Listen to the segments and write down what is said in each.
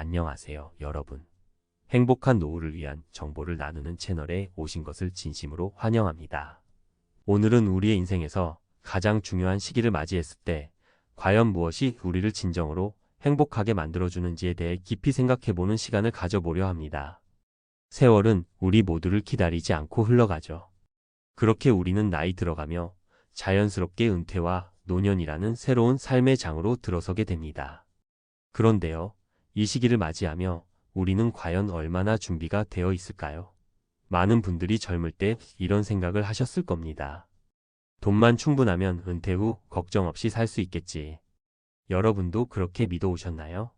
안녕하세요, 여러분. 행복한 노후를 위한 정보를 나누는 채널에 오신 것을 진심으로 환영합니다. 오늘은 우리의 인생에서 가장 중요한 시기를 맞이했을 때 과연 무엇이 우리를 진정으로 행복하게 만들어주는지에 대해 깊이 생각해보는 시간을 가져보려 합니다. 세월은 우리 모두를 기다리지 않고 흘러가죠. 그렇게 우리는 나이 들어가며 자연스럽게 은퇴와 노년이라는 새로운 삶의 장으로 들어서게 됩니다. 그런데요, 이 시기를 맞이하며 우리는 과연 얼마나 준비가 되어 있을까요? 많은 분들이 젊을 때 이런 생각을 하셨을 겁니다. 돈만 충분하면 은퇴 후 걱정 없이 살 수 있겠지. 여러분도 그렇게 믿어오셨나요?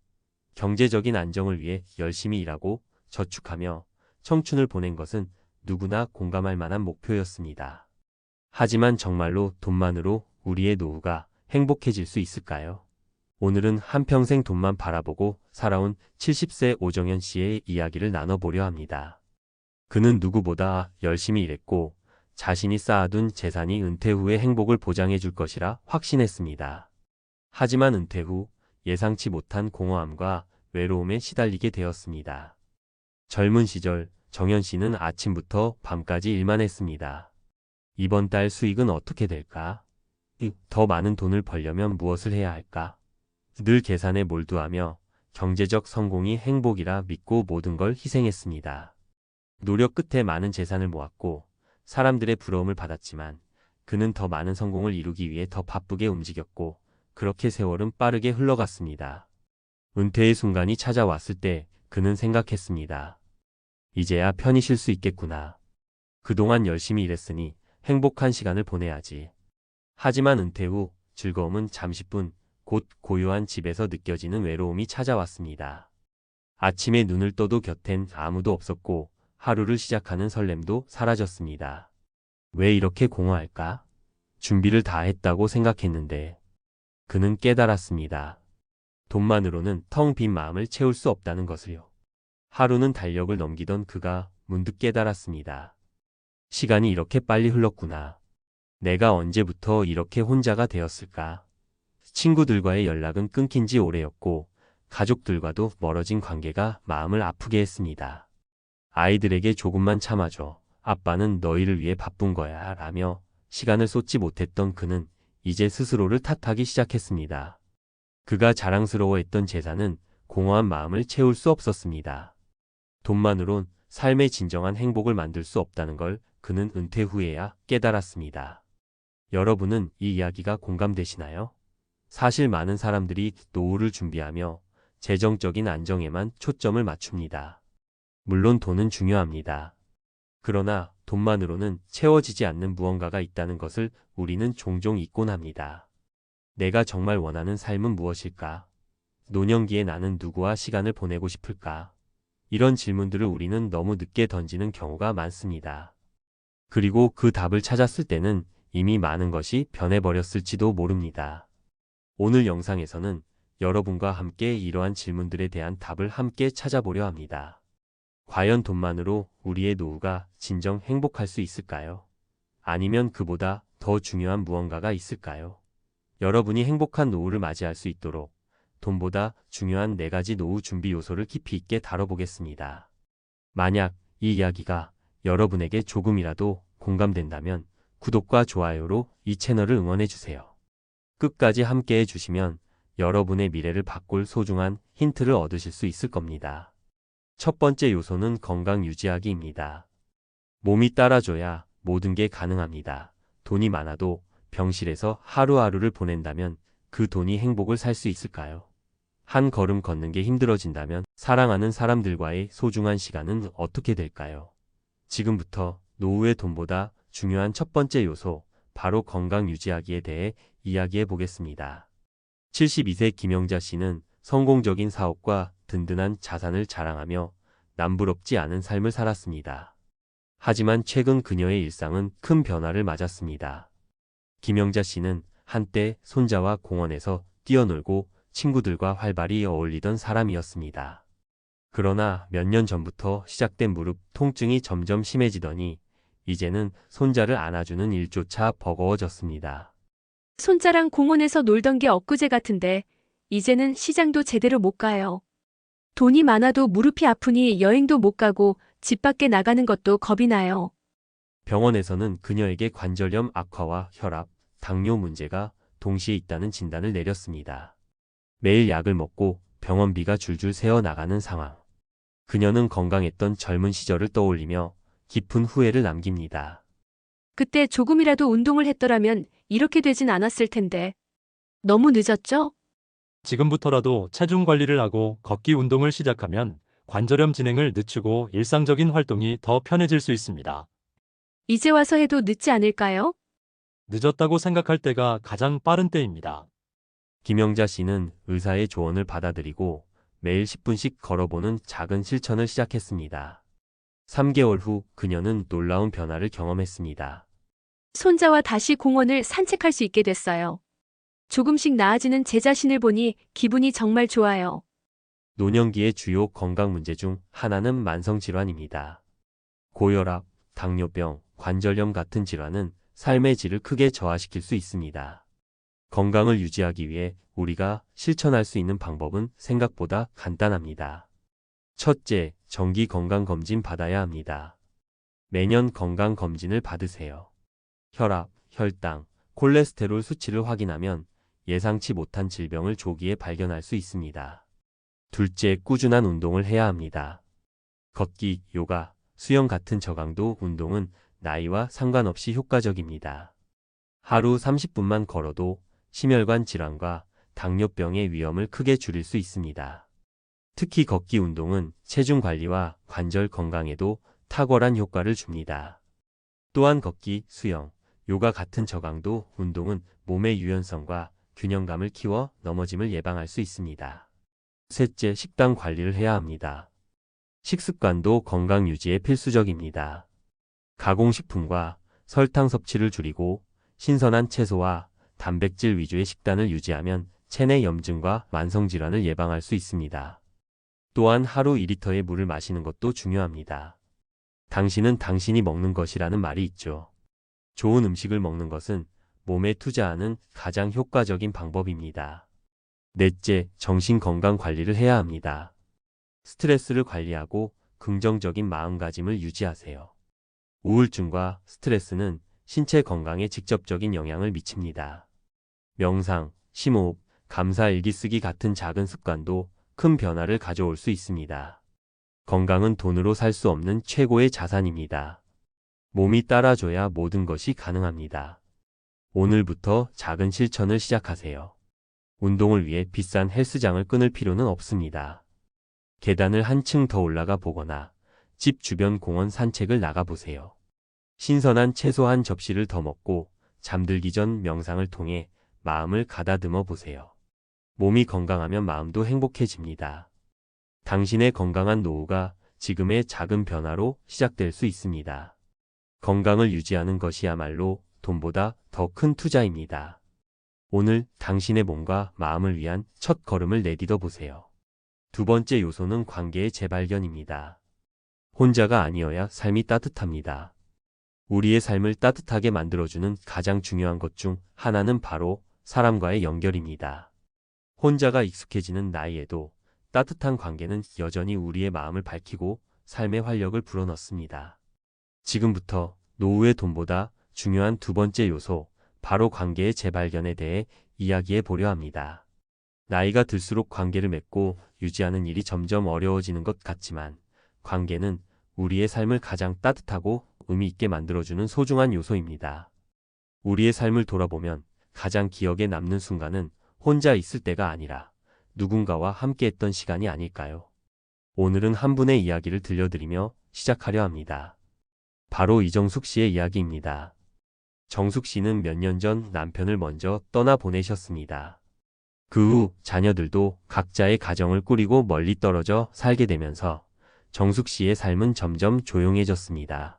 경제적인 안정을 위해 열심히 일하고 저축하며 청춘을 보낸 것은 누구나 공감할 만한 목표였습니다. 하지만 정말로 돈만으로 우리의 노후가 행복해질 수 있을까요? 오늘은 한평생 돈만 바라보고 살아온 70세 오정현 씨의 이야기를 나눠보려 합니다. 그는 누구보다 열심히 일했고 자신이 쌓아둔 재산이 은퇴 후의 행복을 보장해 줄 것이라 확신했습니다. 하지만 은퇴 후 예상치 못한 공허함과 외로움에 시달리게 되었습니다. 젊은 시절 정현 씨는 아침부터 밤까지 일만 했습니다. 이번 달 수익은 어떻게 될까? 더 많은 돈을 벌려면 무엇을 해야 할까? 늘 계산에 몰두하며 경제적 성공이 행복이라 믿고 모든 걸 희생했습니다. 노력 끝에 많은 재산을 모았고 사람들의 부러움을 받았지만 그는 더 많은 성공을 이루기 위해 더 바쁘게 움직였고 그렇게 세월은 빠르게 흘러갔습니다. 은퇴의 순간이 찾아왔을 때 그는 생각했습니다. 이제야 편히 쉴 수 있겠구나. 그동안 열심히 일했으니 행복한 시간을 보내야지. 하지만 은퇴 후 즐거움은 잠시뿐 곧 고요한 집에서 느껴지는 외로움이 찾아왔습니다. 아침에 눈을 떠도 곁엔 아무도 없었고 하루를 시작하는 설렘도 사라졌습니다. 왜 이렇게 공허할까? 준비를 다 했다고 생각했는데. 그는 깨달았습니다. 돈만으로는 텅 빈 마음을 채울 수 없다는 것을요. 하루는 달력을 넘기던 그가 문득 깨달았습니다. 시간이 이렇게 빨리 흘렀구나. 내가 언제부터 이렇게 혼자가 되었을까? 친구들과의 연락은 끊긴 지 오래였고 가족들과도 멀어진 관계가 마음을 아프게 했습니다. 아이들에게 조금만 참아줘. 아빠는 너희를 위해 바쁜 거야. 라며 시간을 쏟지 못했던 그는 이제 스스로를 탓하기 시작했습니다. 그가 자랑스러워했던 재산은 공허한 마음을 채울 수 없었습니다. 돈만으론 삶의 진정한 행복을 만들 수 없다는 걸 그는 은퇴 후에야 깨달았습니다. 여러분은 이 이야기가 공감되시나요? 사실 많은 사람들이 노후를 준비하며 재정적인 안정에만 초점을 맞춥니다. 물론 돈은 중요합니다. 그러나 돈만으로는 채워지지 않는 무언가가 있다는 것을 우리는 종종 잊곤 합니다. 내가 정말 원하는 삶은 무엇일까? 노년기에 나는 누구와 시간을 보내고 싶을까? 이런 질문들을 우리는 너무 늦게 던지는 경우가 많습니다. 그리고 그 답을 찾았을 때는 이미 많은 것이 변해버렸을지도 모릅니다. 오늘 영상에서는 여러분과 함께 이러한 질문들에 대한 답을 함께 찾아보려 합니다. 과연 돈만으로 우리의 노후가 진정 행복할 수 있을까요? 아니면 그보다 더 중요한 무언가가 있을까요? 여러분이 행복한 노후를 맞이할 수 있도록 돈보다 중요한 4가지 노후 준비 요소를 깊이 있게 다뤄보겠습니다. 만약 이 이야기가 여러분에게 조금이라도 공감된다면 구독과 좋아요로 이 채널을 응원해주세요. 끝까지 함께 해주시면 여러분의 미래를 바꿀 소중한 힌트를 얻으실 수 있을 겁니다. 첫 번째 요소는 건강 유지하기입니다. 몸이 따라줘야 모든 게 가능합니다. 돈이 많아도 병실에서 하루하루를 보낸다면 그 돈이 행복을 살 수 있을까요? 한 걸음 걷는 게 힘들어진다면 사랑하는 사람들과의 소중한 시간은 어떻게 될까요? 지금부터 노후의 돈보다 중요한 첫 번째 요소, 바로 건강 유지하기에 대해 이야기해 보겠습니다. 72세 김영자 씨는 성공적인 사업과 든든한 자산을 자랑하며 남부럽지 않은 삶을 살았습니다. 하지만 최근 그녀의 일상은 큰 변화를 맞았습니다. 김영자 씨는 한때 손자와 공원에서 뛰어놀고 친구들과 활발히 어울리던 사람이었습니다. 그러나 몇 년 전부터 시작된 무릎 통증이 점점 심해지더니 이제는 손자를 안아주는 일조차 버거워졌습니다. 손자랑 공원에서 놀던 게 엊그제 같은데 이제는 시장도 제대로 못 가요. 돈이 많아도 무릎이 아프니 여행도 못 가고 집 밖에 나가는 것도 겁이 나요. 병원에서는 그녀에게 관절염 악화와 혈압, 당뇨 문제가 동시에 있다는 진단을 내렸습니다. 매일 약을 먹고 병원비가 줄줄 새어 나가는 상황. 그녀는 건강했던 젊은 시절을 떠올리며 깊은 후회를 남깁니다. 그때 조금이라도 운동을 했더라면 이렇게 되진 않았을 텐데. 너무 늦었죠? 지금부터라도 체중 관리를 하고 걷기 운동을 시작하면 관절염 진행을 늦추고 일상적인 활동이 더 편해질 수 있습니다. 이제 와서 해도 늦지 않을까요? 늦었다고 생각할 때가 가장 빠른 때입니다. 김영자 씨는 의사의 조언을 받아들이고 매일 10분씩 걸어보는 작은 실천을 시작했습니다. 3개월 후 그녀는 놀라운 변화를 경험했습니다. 손자와 다시 공원을 산책할 수 있게 됐어요. 조금씩 나아지는 제 자신을 보니 기분이 정말 좋아요. 노년기의 주요 건강 문제 중 하나는 만성질환입니다. 고혈압, 당뇨병, 관절염 같은 질환은 삶의 질을 크게 저하시킬 수 있습니다. 건강을 유지하기 위해 우리가 실천할 수 있는 방법은 생각보다 간단합니다. 첫째, 정기 건강검진 받아야 합니다. 매년 건강검진을 받으세요. 혈압, 혈당, 콜레스테롤 수치를 확인하면 예상치 못한 질병을 조기에 발견할 수 있습니다. 둘째, 꾸준한 운동을 해야 합니다. 걷기, 요가, 수영 같은 저강도 운동은 나이와 상관없이 효과적입니다. 하루 30분만 걸어도 심혈관 질환과 당뇨병의 위험을 크게 줄일 수 있습니다. 특히 걷기 운동은 체중 관리와 관절 건강에도 탁월한 효과를 줍니다. 또한 걷기, 수영, 요가 같은 저강도 운동은 몸의 유연성과 균형감을 키워 넘어짐을 예방할 수 있습니다. 셋째, 식단 관리를 해야 합니다. 식습관도 건강 유지에 필수적입니다. 가공식품과 설탕 섭취를 줄이고 신선한 채소와 단백질 위주의 식단을 유지하면 체내 염증과 만성질환을 예방할 수 있습니다. 또한 하루 2리터의 물을 마시는 것도 중요합니다. 당신은 당신이 먹는 것이라는 말이 있죠. 좋은 음식을 먹는 것은 몸에 투자하는 가장 효과적인 방법입니다. 넷째, 정신 건강 관리를 해야 합니다. 스트레스를 관리하고 긍정적인 마음가짐을 유지하세요. 우울증과 스트레스는 신체 건강에 직접적인 영향을 미칩니다. 명상, 심호흡, 감사 일기 쓰기 같은 작은 습관도 큰 변화를 가져올 수 있습니다. 건강은 돈으로 살 수 없는 최고의 자산입니다. 몸이 따라줘야 모든 것이 가능합니다. 오늘부터 작은 실천을 시작하세요. 운동을 위해 비싼 헬스장을 끊을 필요는 없습니다. 계단을 한층 더 올라가 보거나 집 주변 공원 산책을 나가보세요. 신선한 채소 한 접시를 더 먹고 잠들기 전 명상을 통해 마음을 가다듬어 보세요. 몸이 건강하면 마음도 행복해집니다. 당신의 건강한 노후가 지금의 작은 변화로 시작될 수 있습니다. 건강을 유지하는 것이야말로 돈보다 더 큰 투자입니다. 오늘 당신의 몸과 마음을 위한 첫 걸음을 내딛어 보세요. 두 번째 요소는 관계의 재발견입니다. 혼자가 아니어야 삶이 따뜻합니다. 우리의 삶을 따뜻하게 만들어주는 가장 중요한 것 중 하나는 바로 사람과의 연결입니다. 혼자가 익숙해지는 나이에도 따뜻한 관계는 여전히 우리의 마음을 밝히고 삶의 활력을 불어넣습니다. 지금부터 노후의 돈보다 중요한 두 번째 요소, 바로 관계의 재발견에 대해 이야기해 보려 합니다. 나이가 들수록 관계를 맺고 유지하는 일이 점점 어려워지는 것 같지만 관계는 우리의 삶을 가장 따뜻하고 의미 있게 만들어주는 소중한 요소입니다. 우리의 삶을 돌아보면 가장 기억에 남는 순간은 혼자 있을 때가 아니라 누군가와 함께했던 시간이 아닐까요? 오늘은 한 분의 이야기를 들려드리며 시작하려 합니다. 바로 이정숙 씨의 이야기입니다. 정숙 씨는 몇 년 전 남편을 먼저 떠나보내셨습니다. 그 후 자녀들도 각자의 가정을 꾸리고 멀리 떨어져 살게 되면서 정숙 씨의 삶은 점점 조용해졌습니다.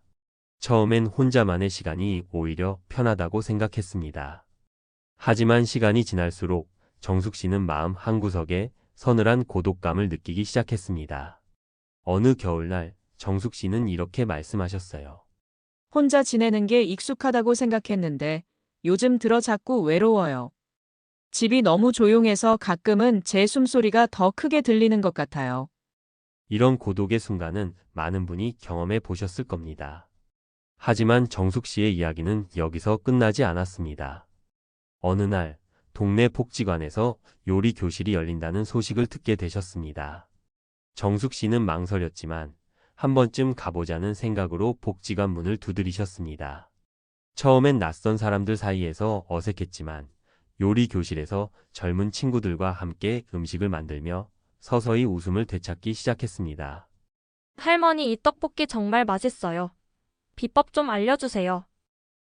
처음엔 혼자만의 시간이 오히려 편하다고 생각했습니다. 하지만 시간이 지날수록 정숙 씨는 마음 한구석에 서늘한 고독감을 느끼기 시작했습니다. 어느 겨울날 정숙 씨는 이렇게 말씀하셨어요. 혼자 지내는 게 익숙하다고 생각했는데 요즘 들어 자꾸 외로워요. 집이 너무 조용해서 가끔은 제 숨소리가 더 크게 들리는 것 같아요. 이런 고독의 순간은 많은 분이 경험해 보셨을 겁니다. 하지만 정숙 씨의 이야기는 여기서 끝나지 않았습니다. 어느 날 동네 복지관에서 요리 교실이 열린다는 소식을 듣게 되셨습니다. 정숙 씨는 망설였지만 한 번쯤 가보자는 생각으로 복지관 문을 두드리셨습니다. 처음엔 낯선 사람들 사이에서 어색했지만 요리 교실에서 젊은 친구들과 함께 음식을 만들며 서서히 웃음을 되찾기 시작했습니다. 할머니, 이 떡볶이 정말 맛있어요. 비법 좀 알려주세요.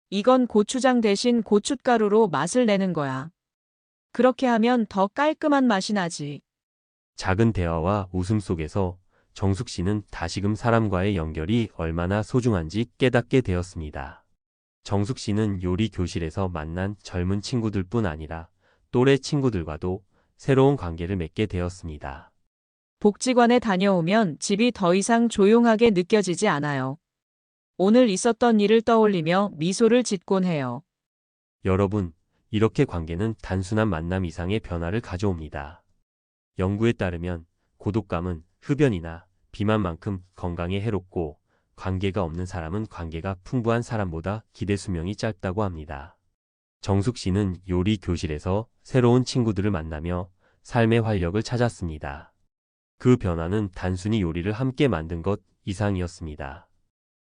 이건 고추장 대신 고춧가루로 맛을 내는 거야. 그렇게 하면 더 깔끔한 맛이 나지. 작은 대화와 웃음 속에서 정숙 씨는 다시금 사람과의 연결이 얼마나 소중한지 깨닫게 되었습니다. 정숙 씨는 요리 교실에서 만난 젊은 친구들뿐 아니라 또래 친구들과도 새로운 관계를 맺게 되었습니다. 복지관에 다녀오면 집이 더 이상 조용하게 느껴지지 않아요. 오늘 있었던 일을 떠올리며 미소를 짓곤 해요. 여러분, 이렇게 관계는 단순한 만남 이상의 변화를 가져옵니다. 연구에 따르면 고독감은 흡연이나 비만만큼 건강에 해롭고 관계가 없는 사람은 관계가 풍부한 사람보다 기대 수명이 짧다고 합니다. 정숙 씨는 요리 교실에서 새로운 친구들을 만나며 삶의 활력을 찾았습니다. 그 변화는 단순히 요리를 함께 만든 것 이상이었습니다.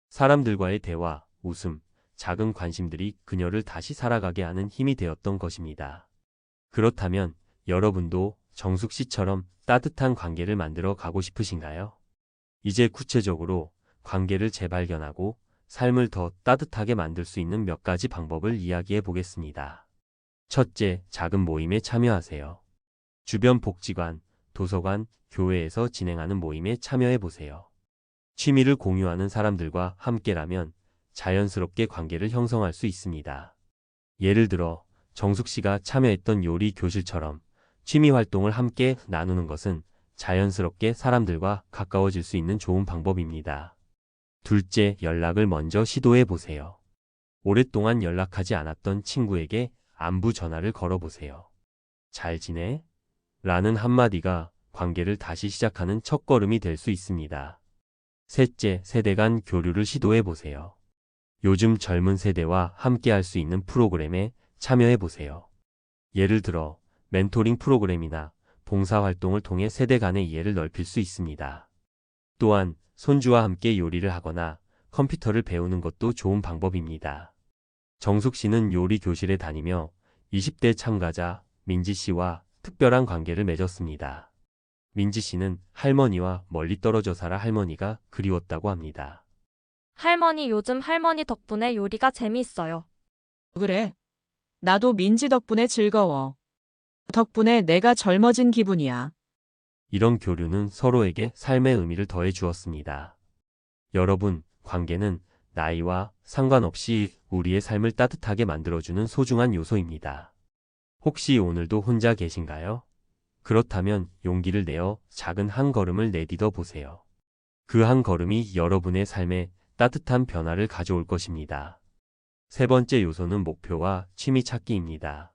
사람들과의 대화, 웃음, 작은 관심들이 그녀를 다시 살아가게 하는 힘이 되었던 것입니다. 그렇다면 여러분도 정숙 씨처럼 따뜻한 관계를 만들어 가고 싶으신가요? 이제 구체적으로 관계를 재발견하고 삶을 더 따뜻하게 만들 수 있는 몇 가지 방법을 이야기해 보겠습니다. 첫째, 작은 모임에 참여하세요. 주변 복지관, 도서관, 교회에서 진행하는 모임에 참여해 보세요. 취미를 공유하는 사람들과 함께라면 자연스럽게 관계를 형성할 수 있습니다. 예를 들어 정숙 씨가 참여했던 요리 교실처럼 취미 활동을 함께 나누는 것은 자연스럽게 사람들과 가까워질 수 있는 좋은 방법입니다. 둘째, 연락을 먼저 시도해 보세요. 오랫동안 연락하지 않았던 친구에게 안부 전화를 걸어보세요. 잘 지내? 라는 한마디가 관계를 다시 시작하는 첫걸음이 될 수 있습니다. 셋째, 세대 간 교류를 시도해 보세요. 요즘 젊은 세대와 함께 할 수 있는 프로그램에 참여해 보세요. 예를 들어 멘토링 프로그램이나 봉사활동을 통해 세대 간의 이해를 넓힐 수 있습니다. 또한 손주와 함께 요리를 하거나 컴퓨터를 배우는 것도 좋은 방법입니다. 정숙 씨는 요리 교실에 다니며 20대 참가자 민지 씨와 특별한 관계를 맺었습니다. 민지 씨는 할머니와 멀리 떨어져 살아 할머니가 그리웠다고 합니다. 할머니, 요즘 할머니 덕분에 요리가 재미있어요. 그래. 나도 민지 덕분에 즐거워. 덕분에 내가 젊어진 기분이야. 이런 교류는 서로에게 삶의 의미를 더해 주었습니다. 여러분, 관계는 나이와 상관없이 우리의 삶을 따뜻하게 만들어주는 소중한 요소입니다. 혹시 오늘도 혼자 계신가요? 그렇다면 용기를 내어 작은 한 걸음을 내딛어 보세요. 그 한 걸음이 여러분의 삶에 따뜻한 변화를 가져올 것입니다. 세 번째 요소는 목표와 취미 찾기입니다.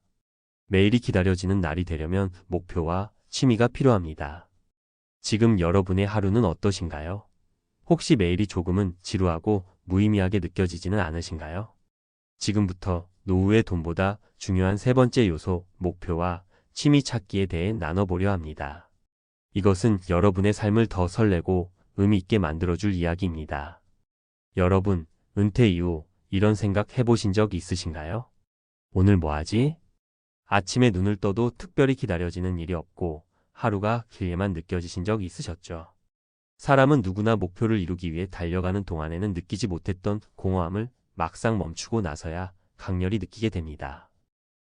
매일이 기다려지는 날이 되려면 목표와 취미가 필요합니다. 지금 여러분의 하루는 어떠신가요? 혹시 매일이 조금은 지루하고 무의미하게 느껴지지는 않으신가요? 지금부터 노후의 돈보다 중요한 세 번째 요소, 목표와 취미 찾기에 대해 나눠보려 합니다. 이것은 여러분의 삶을 더 설레고 의미 있게 만들어줄 이야기입니다. 여러분, 은퇴 이후 이런 생각 해보신 적 있으신가요? 오늘 뭐 하지? 아침에 눈을 떠도 특별히 기다려지는 일이 없고 하루가 길게만 느껴지신 적 있으셨죠? 사람은 누구나 목표를 이루기 위해 달려가는 동안에는 느끼지 못했던 공허함을 막상 멈추고 나서야 강렬히 느끼게 됩니다.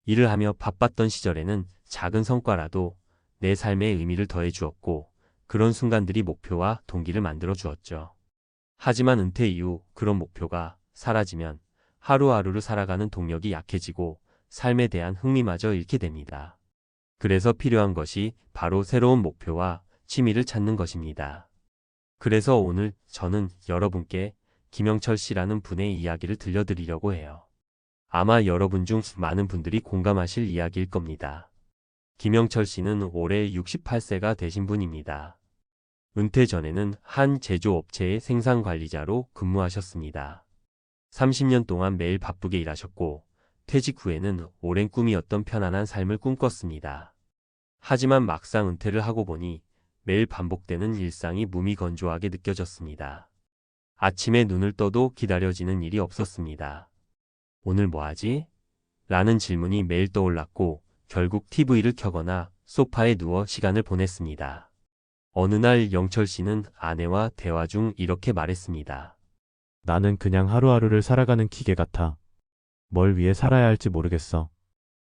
일을 하며 바빴던 시절에는 작은 성과라도 내 삶에 의미를 더해 주었고 그런 순간들이 목표와 동기를 만들어 주었죠. 하지만 은퇴 이후 그런 목표가 사라지면 하루하루를 살아가는 동력이 약해지고 삶에 대한 흥미마저 잃게 됩니다. 그래서 필요한 것이 바로 새로운 목표와 취미를 찾는 것입니다. 그래서 오늘 저는 여러분께 김영철 씨라는 분의 이야기를 들려드리려고 해요. 아마 여러분 중 많은 분들이 공감하실 이야기일 겁니다. 김영철 씨는 올해 68세가 되신 분입니다. 은퇴 전에는 한 제조업체의 생산관리자로 근무하셨습니다. 30년 동안 매일 바쁘게 일하셨고 퇴직 후에는 오랜 꿈이었던 편안한 삶을 꿈꿨습니다. 하지만 막상 은퇴를 하고 보니 매일 반복되는 일상이 무미건조하게 느껴졌습니다. 아침에 눈을 떠도 기다려지는 일이 없었습니다. 오늘 뭐 하지? 라는 질문이 매일 떠올랐고 결국 TV를 켜거나 소파에 누워 시간을 보냈습니다. 어느 날 영철 씨는 아내와 대화 중 이렇게 말했습니다. 나는 그냥 하루하루를 살아가는 기계 같아. 뭘 위해 살아야 할지 모르겠어.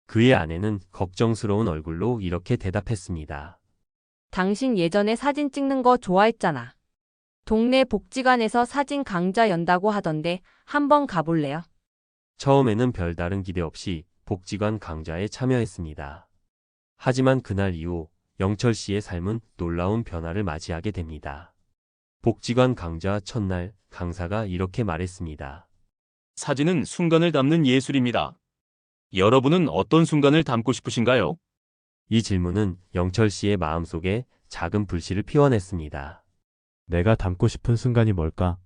그의 아내는 걱정스러운 얼굴로 이렇게 대답했습니다. 당신 예전에 사진 찍는 거 좋아했잖아. 동네 복지관에서 사진 강좌 연다고 하던데 한번 가볼래요? 처음에는 별다른 기대 없이 복지관 강좌에 참여했습니다. 하지만 그날 이후 영철 씨의 삶은 놀라운 변화를 맞이하게 됩니다. 복지관 강좌 첫날 강사가 이렇게 말했습니다. 사진은 순간을 담는 예술입니다. 여러분은 어떤 순간을 담고 싶으신가요? 이 질문은 영철 씨의 마음속에 작은 불씨를 피워냈습니다. 내가 담고 싶은 순간이 뭘까?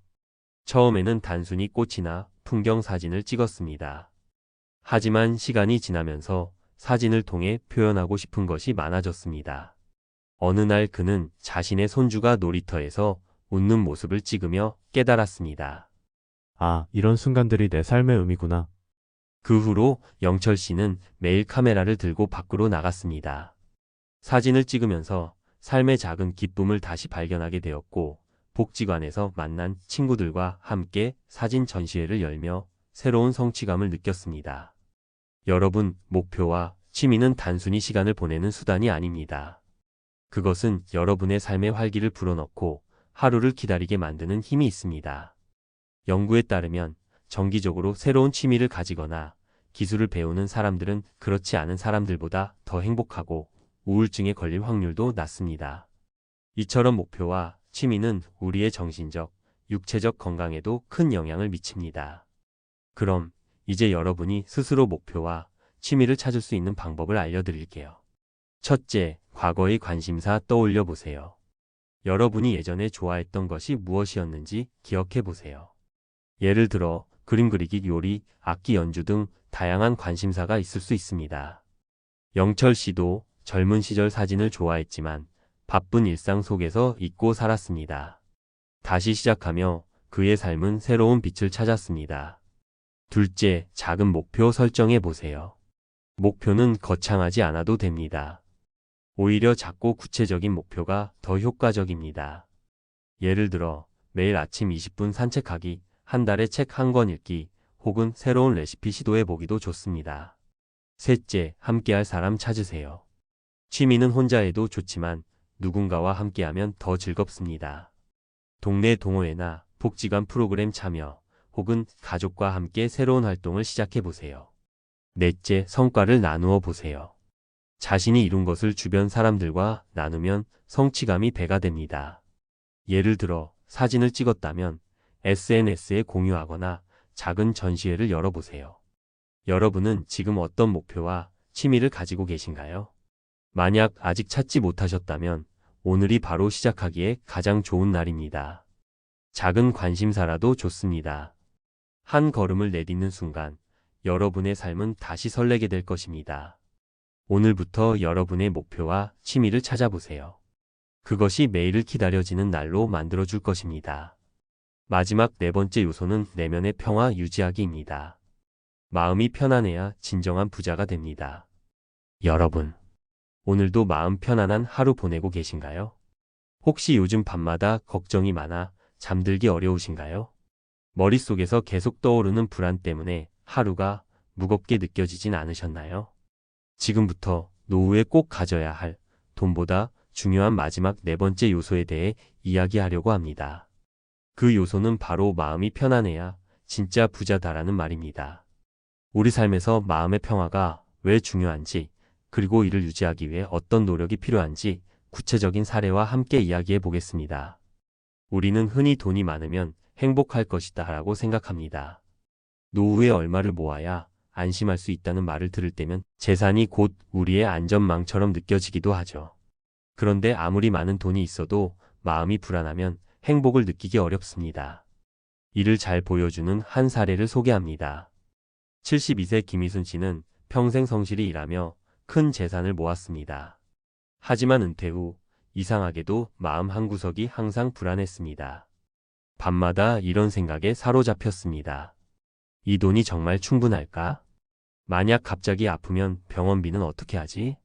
처음에는 단순히 꽃이나 풍경 사진을 찍었습니다. 하지만 시간이 지나면서 사진을 통해 표현하고 싶은 것이 많아졌습니다. 어느 날 그는 자신의 손주가 놀이터에서 웃는 모습을 찍으며 깨달았습니다. 아, 이런 순간들이 내 삶의 의미구나. 그 후로 영철 씨는 매일 카메라를 들고 밖으로 나갔습니다. 사진을 찍으면서 삶의 작은 기쁨을 다시 발견하게 되었고, 복지관에서 만난 친구들과 함께 사진 전시회를 열며 새로운 성취감을 느꼈습니다. 여러분, 목표와 취미는 단순히 시간을 보내는 수단이 아닙니다. 그것은 여러분의 삶의 활기를 불어넣고 하루를 기다리게 만드는 힘이 있습니다. 연구에 따르면 정기적으로 새로운 취미를 가지거나 기술을 배우는 사람들은 그렇지 않은 사람들보다 더 행복하고 우울증에 걸릴 확률도 낮습니다. 이처럼 목표와 취미는 우리의 정신적, 육체적 건강에도 큰 영향을 미칩니다. 그럼 이제 여러분이 스스로 목표와 취미를 찾을 수 있는 방법을 알려드릴게요. 첫째, 과거의 관심사 떠올려 보세요. 여러분이 예전에 좋아했던 것이 무엇이었는지 기억해 보세요. 예를 들어 그림 그리기, 요리, 악기 연주 등 다양한 관심사가 있을 수 있습니다. 영철 씨도 젊은 시절 사진을 좋아했지만 바쁜 일상 속에서 잊고 살았습니다. 다시 시작하며 그의 삶은 새로운 빛을 찾았습니다. 둘째, 작은 목표 설정해 보세요. 목표는 거창하지 않아도 됩니다. 오히려 작고 구체적인 목표가 더 효과적입니다. 예를 들어 매일 아침 20분 산책하기, 한 달에 책 한 권 읽기, 혹은 새로운 레시피 시도해 보기도 좋습니다. 셋째, 함께할 사람 찾으세요. 취미는 혼자 해도 좋지만 누군가와 함께하면 더 즐겁습니다. 동네 동호회나 복지관 프로그램 참여, 혹은 가족과 함께 새로운 활동을 시작해 보세요. 넷째, 성과를 나누어 보세요. 자신이 이룬 것을 주변 사람들과 나누면 성취감이 배가 됩니다. 예를 들어 사진을 찍었다면 SNS에 공유하거나 작은 전시회를 열어보세요. 여러분은 지금 어떤 목표와 취미를 가지고 계신가요? 만약 아직 찾지 못하셨다면 오늘이 바로 시작하기에 가장 좋은 날입니다. 작은 관심사라도 좋습니다. 한 걸음을 내딛는 순간 여러분의 삶은 다시 설레게 될 것입니다. 오늘부터 여러분의 목표와 취미를 찾아보세요. 그것이 매일을 기다려지는 날로 만들어줄 것입니다. 마지막 네 번째 요소는 내면의 평화 유지하기입니다. 마음이 편안해야 진정한 부자가 됩니다. 여러분, 오늘도 마음 편안한 하루 보내고 계신가요? 혹시 요즘 밤마다 걱정이 많아 잠들기 어려우신가요? 머릿속에서 계속 떠오르는 불안 때문에 하루가 무겁게 느껴지진 않으셨나요? 지금부터 노후에 꼭 가져야 할 돈보다 중요한 마지막 네 번째 요소에 대해 이야기하려고 합니다. 그 요소는 바로 마음이 편안해야 진짜 부자다라는 말입니다. 우리 삶에서 마음의 평화가 왜 중요한지, 그리고 이를 유지하기 위해 어떤 노력이 필요한지 구체적인 사례와 함께 이야기해 보겠습니다. 우리는 흔히 돈이 많으면 행복할 것이다 라고 생각합니다. 노후에 얼마를 모아야 안심할 수 있다는 말을 들을 때면 재산이 곧 우리의 안전망처럼 느껴지기도 하죠. 그런데 아무리 많은 돈이 있어도 마음이 불안하면 행복을 느끼기 어렵습니다. 이를 잘 보여주는 한 사례를 소개합니다. 72세 김희순 씨는 평생 성실히 일하며 큰 재산을 모았습니다. 하지만 은퇴 후 이상하게도 마음 한구석이 항상 불안했습니다. 밤마다 이런 생각에 사로잡혔습니다. 이 돈이 정말 충분할까? 만약 갑자기 아프면 병원비는 어떻게 하지?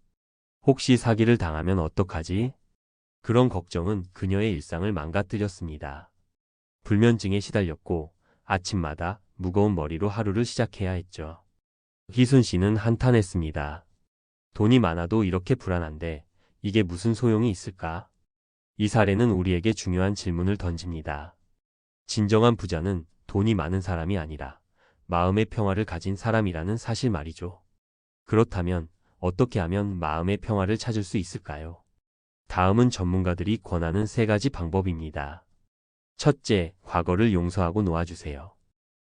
혹시 사기를 당하면 어떡하지? 그런 걱정은 그녀의 일상을 망가뜨렸습니다. 불면증에 시달렸고 아침마다 무거운 머리로 하루를 시작해야 했죠. 희순 씨는 한탄했습니다. 돈이 많아도 이렇게 불안한데 이게 무슨 소용이 있을까? 이 사례는 우리에게 중요한 질문을 던집니다. 진정한 부자는 돈이 많은 사람이 아니라 마음의 평화를 가진 사람이라는 사실 말이죠. 그렇다면 어떻게 하면 마음의 평화를 찾을 수 있을까요? 다음은 전문가들이 권하는 3가지 방법입니다. 첫째, 과거를 용서하고 놓아주세요.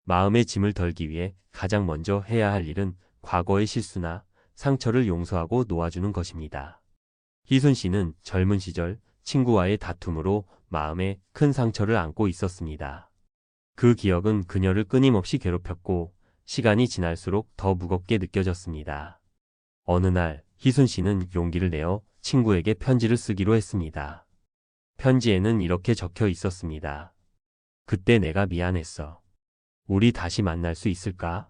마음의 짐을 덜기 위해 가장 먼저 해야 할 일은 과거의 실수나 상처를 용서하고 놓아주는 것입니다. 희순 씨는 젊은 시절 친구와의 다툼으로 마음에 큰 상처를 안고 있었습니다. 그 기억은 그녀를 끊임없이 괴롭혔고 시간이 지날수록 더 무겁게 느껴졌습니다. 어느 날 희순 씨는 용기를 내어 친구에게 편지를 쓰기로 했습니다. 편지에는 이렇게 적혀 있었습니다. 그때 내가 미안했어. 우리 다시 만날 수 있을까?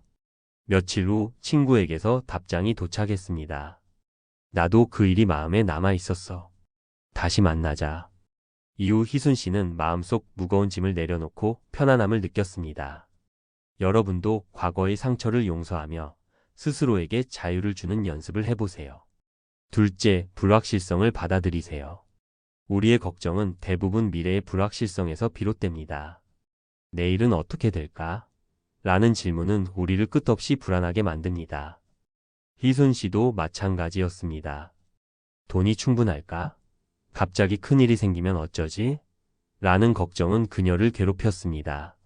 며칠 후 친구에게서 답장이 도착했습니다. 나도 그 일이 마음에 남아 있었어. 다시 만나자. 이후 희순 씨는 마음속 무거운 짐을 내려놓고 편안함을 느꼈습니다. 여러분도 과거의 상처를 용서하며 스스로에게 자유를 주는 연습을 해보세요. 둘째, 불확실성을 받아들이세요. 우리의 걱정은 대부분 미래의 불확실성에서 비롯됩니다. 내일은 어떻게 될까? 라는 질문은 우리를 끝없이 불안하게 만듭니다. 희순 씨도 마찬가지였습니다. 돈이 충분할까? 갑자기 큰일이 생기면 어쩌지? 라는 걱정은 그녀를 괴롭혔습니다.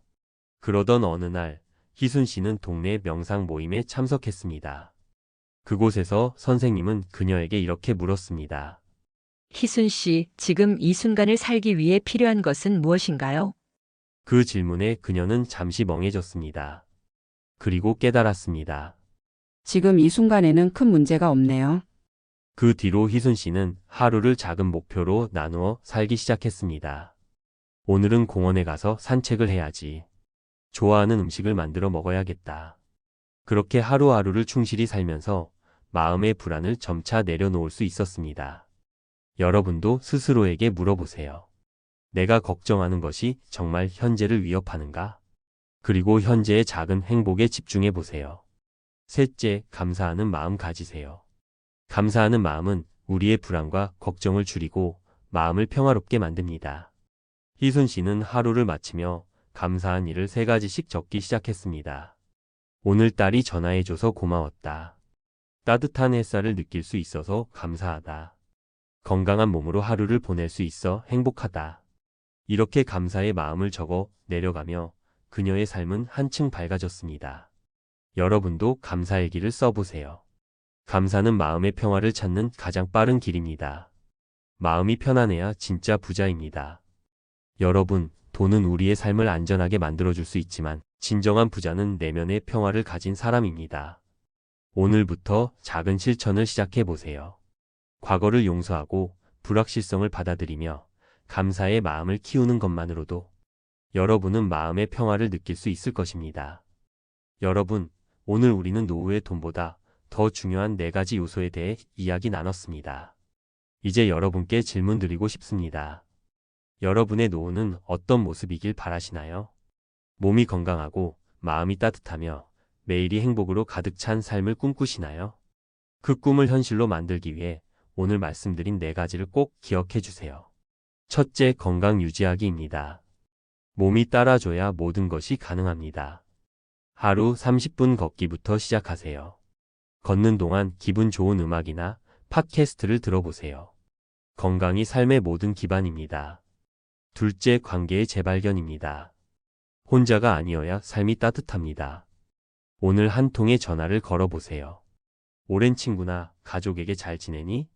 그러던 어느 날 희순 씨는 동네 명상 모임에 참석했습니다. 그곳에서 선생님은 그녀에게 이렇게 물었습니다. 희순 씨, 지금 이 순간을 살기 위해 필요한 것은 무엇인가요? 그 질문에 그녀는 잠시 멍해졌습니다. 그리고 깨달았습니다. 지금 이 순간에는 큰 문제가 없네요. 그 뒤로 희순 씨는 하루를 작은 목표로 나누어 살기 시작했습니다. 오늘은 공원에 가서 산책을 해야지. 좋아하는 음식을 만들어 먹어야겠다. 그렇게 하루하루를 충실히 살면서 마음의 불안을 점차 내려놓을 수 있었습니다. 여러분도 스스로에게 물어보세요. 내가 걱정하는 것이 정말 현재를 위협하는가? 그리고 현재의 작은 행복에 집중해 보세요. 셋째, 감사하는 마음 가지세요. 감사하는 마음은 우리의 불안과 걱정을 줄이고 마음을 평화롭게 만듭니다. 희순 씨는 하루를 마치며 감사한 일을 3가지씩 적기 시작했습니다. 오늘 딸이 전화해줘서 고마웠다. 따뜻한 햇살을 느낄 수 있어서 감사하다. 건강한 몸으로 하루를 보낼 수 있어 행복하다. 이렇게 감사의 마음을 적어 내려가며 그녀의 삶은 한층 밝아졌습니다. 여러분도 감사의 길을 써보세요. 감사는 마음의 평화를 찾는 가장 빠른 길입니다. 마음이 편안해야 진짜 부자입니다. 여러분, 돈은 우리의 삶을 안전하게 만들어줄 수 있지만 진정한 부자는 내면의 평화를 가진 사람입니다. 오늘부터 작은 실천을 시작해보세요. 과거를 용서하고 불확실성을 받아들이며 감사의 마음을 키우는 것만으로도 여러분은 마음의 평화를 느낄 수 있을 것입니다. 여러분, 오늘 우리는 노후의 돈보다 더 중요한 4가지 요소에 대해 이야기 나눴습니다. 이제 여러분께 질문 드리고 싶습니다. 여러분의 노후는 어떤 모습이길 바라시나요? 몸이 건강하고 마음이 따뜻하며 매일이 행복으로 가득 찬 삶을 꿈꾸시나요? 그 꿈을 현실로 만들기 위해 오늘 말씀드린 4가지를 꼭 기억해 주세요. 첫째, 건강 유지하기입니다. 몸이 따라줘야 모든 것이 가능합니다. 하루 30분 걷기부터 시작하세요. 걷는 동안 기분 좋은 음악이나 팟캐스트를 들어보세요. 건강이 삶의 모든 기반입니다. 둘째, 관계의 재발견입니다. 혼자가 아니어야 삶이 따뜻합니다. 오늘 한 통의 전화를 걸어보세요. 오랜 친구나 가족에게 잘 지내니?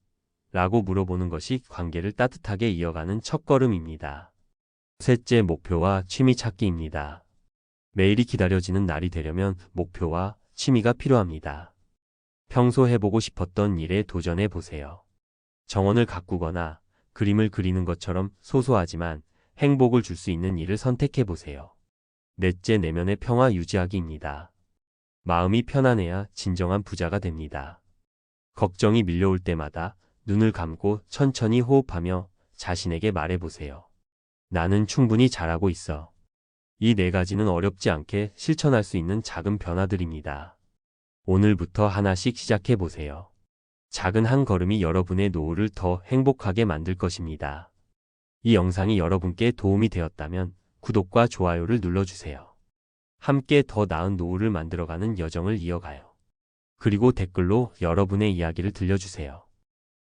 라고 물어보는 것이 관계를 따뜻하게 이어가는 첫걸음입니다. 셋째, 목표와 취미 찾기입니다. 매일이 기다려지는 날이 되려면 목표와 취미가 필요합니다. 평소 해보고 싶었던 일에 도전해 보세요. 정원을 가꾸거나 그림을 그리는 것처럼 소소하지만 행복을 줄 수 있는 일을 선택해 보세요. 넷째, 내면의 평화 유지하기입니다. 마음이 편안해야 진정한 부자가 됩니다. 걱정이 밀려올 때마다 눈을 감고 천천히 호흡하며 자신에게 말해보세요. 나는 충분히 잘하고 있어. 이 네 가지는 어렵지 않게 실천할 수 있는 작은 변화들입니다. 오늘부터 하나씩 시작해 보세요. 작은 한 걸음이 여러분의 노후를 더 행복하게 만들 것입니다. 이 영상이 여러분께 도움이 되었다면 구독과 좋아요를 눌러주세요. 함께 더 나은 노후를 만들어가는 여정을 이어가요. 그리고 댓글로 여러분의 이야기를 들려주세요.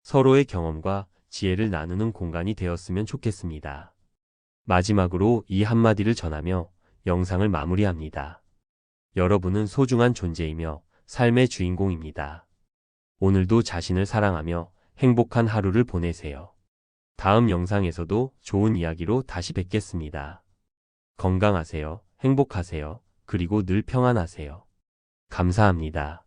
서로의 경험과 지혜를 나누는 공간이 되었으면 좋겠습니다. 마지막으로 이 한마디를 전하며 영상을 마무리합니다. 여러분은 소중한 존재이며 삶의 주인공입니다. 오늘도 자신을 사랑하며 행복한 하루를 보내세요. 다음 영상에서도 좋은 이야기로 다시 뵙겠습니다. 건강하세요. 행복하세요. 그리고 늘 평안하세요. 감사합니다.